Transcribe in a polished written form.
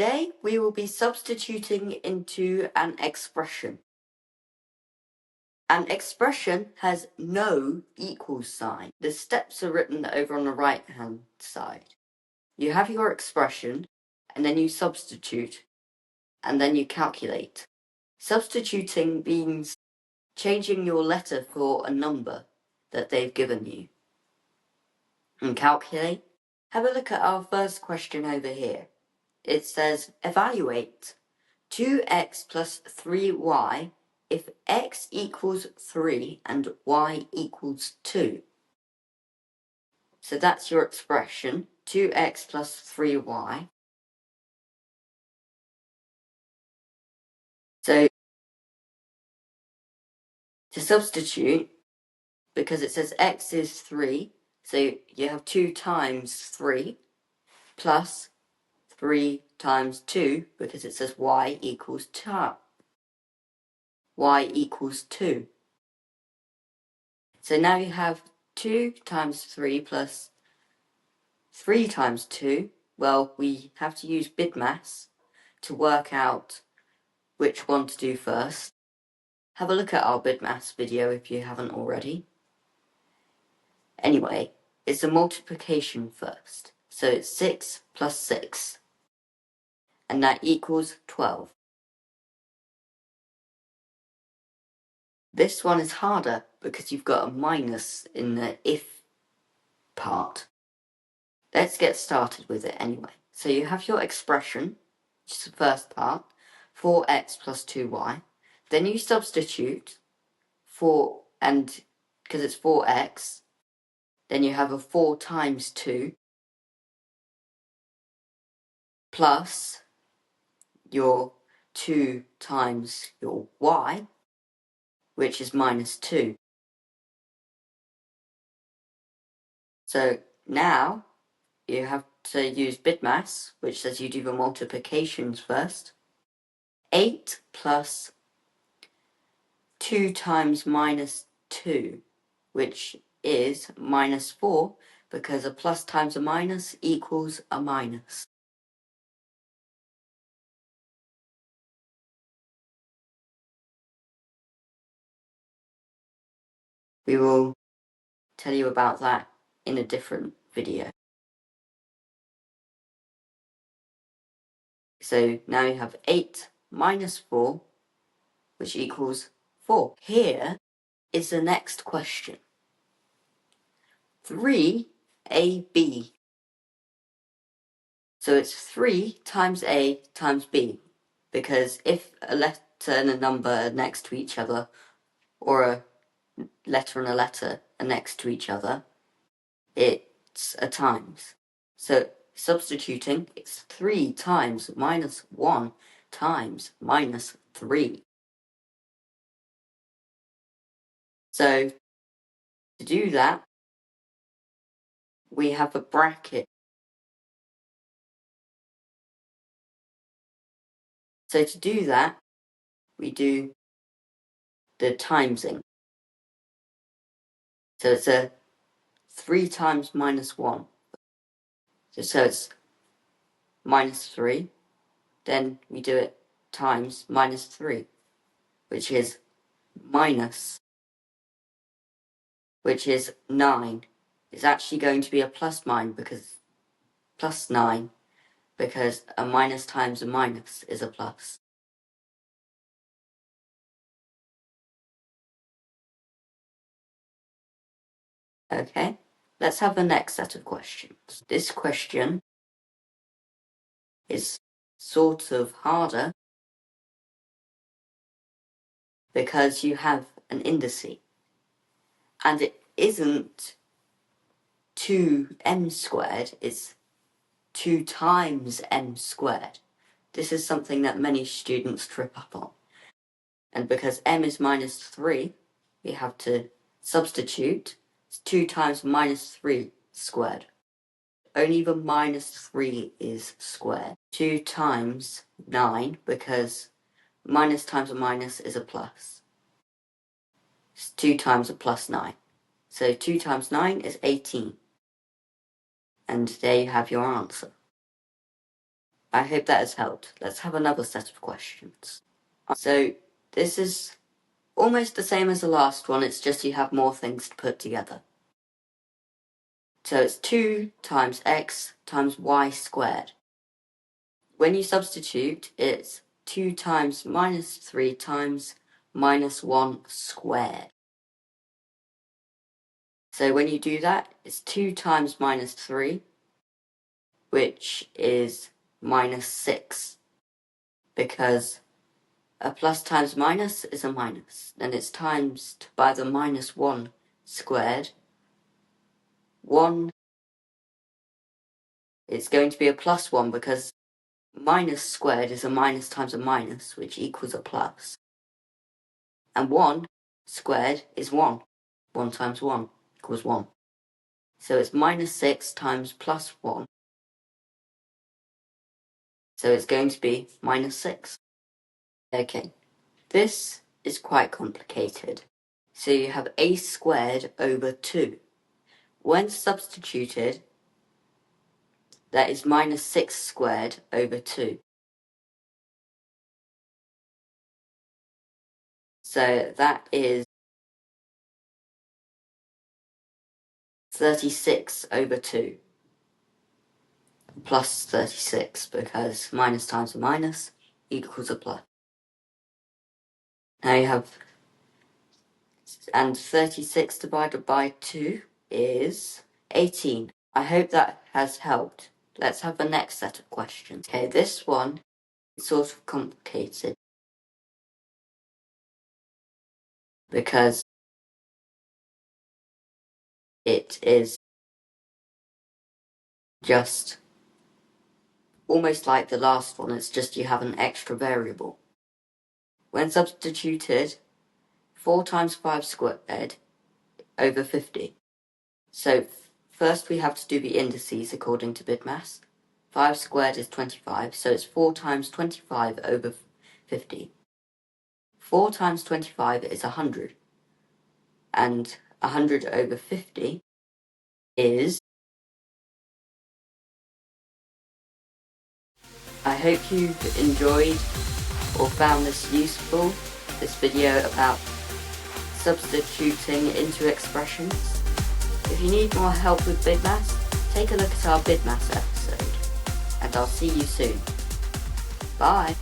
Today we will be substituting into an expression. An expression has no equal sign. The steps are written over on the right hand side. You have your expression, and then you substitute, and then you calculate. Substituting means changing your letter for a number that they've given you. And calculate, have a look at our first question over here. It says, evaluate 2x plus 3y if x equals 3 and y equals 2. So that's your expression, 2x plus 3y. So to substitute, because it says x is 3, so you have 2 times 3 plus 3 times 2, because it says y equals 2. Y equals 2. So now you have 2 times 3 plus 3 times 2. Well, we have to use BIDMAS to work out which one to do first. Have a look at our BIDMAS video if you haven't already. Anyway, it's a multiplication first. So it's 6 plus 6. And that equals 12. This one is harder because you've got a minus in the if part. Let's get started with it anyway. So you have your expression, which is the first part, 4x plus 2y. Then you substitute 4, and because it's 4x, then you have a 4 times 2 plus your 2 times your y, which is minus 2. So now you have to use BIDMAS, which says you do the multiplications first. 8 plus 2 times minus 2, which is minus 4, because a plus times a minus equals a minus. We will tell you about that in a different video. So now you have 8 minus 4, which equals 4. Here is the next question. 3ab. So it's 3 times a times b, because if a letter and a number are next to each other, or a letter and a letter are next to each other, it's a times. So substituting, it's 3 times minus 1 times minus 3. So to do that, we have a bracket. So to do that, we do the timesing. So it's a 3 times minus 1. So it's minus 3. Then we do it times minus 3, which is minus, which is 9. It's actually going to be a plus 9 because plus 9, because a minus times a minus is a plus. Okay, let's have the next set of questions. This question is sort of harder because you have an indice, and it isn't 2m squared, it's 2 times m squared. This is something that many students trip up on. And because m is minus 3, we have to substitute. It's 2 times minus 3 squared. Only the minus 3 is squared. 2 times 9, because minus times a minus is a plus. It's 2 times a plus 9. So 2 times 9 is 18. And there you have your answer. I hope that has helped. Let's have another set of questions. So this is almost the same as the last one, it's just you have more things to put together. So it's 2 times x times y squared. When you substitute, it's 2 times minus 3 times minus 1 squared. So when you do that, it's 2 times minus 3, which is minus 6, because a plus times minus is a minus, and it's times by the minus 1 squared. 1, it's going to be a plus 1 because minus squared is a minus times a minus, which equals a plus. And 1 squared is 1. 1 times 1 equals 1. So it's minus 6 times plus 1. So it's going to be minus 6. Okay, this is quite complicated. So you have a squared over 2. When substituted, that is minus 6 squared over 2. So that is 36 over 2. Plus 36, because minus times a minus equals a plus. Now you have, and 36 divided by 2 is 18. I hope that has helped. Let's have the next set of questions. Okay, this one is sort of complicated because it is just almost like the last one, it's just you have an extra variable. When substituted, 4 times 5 squared over 50. So first we have to do the indices according to BIDMAS. 5 squared is 25, so it's 4 times 25 over 50. 4 times 25 is 100. And 100 over 50 is... I hope you've enjoyed or found this useful, this video about substituting into expressions. If you need more help with BIDMAS, take a look at our BIDMAS episode, and I'll see you soon. Bye!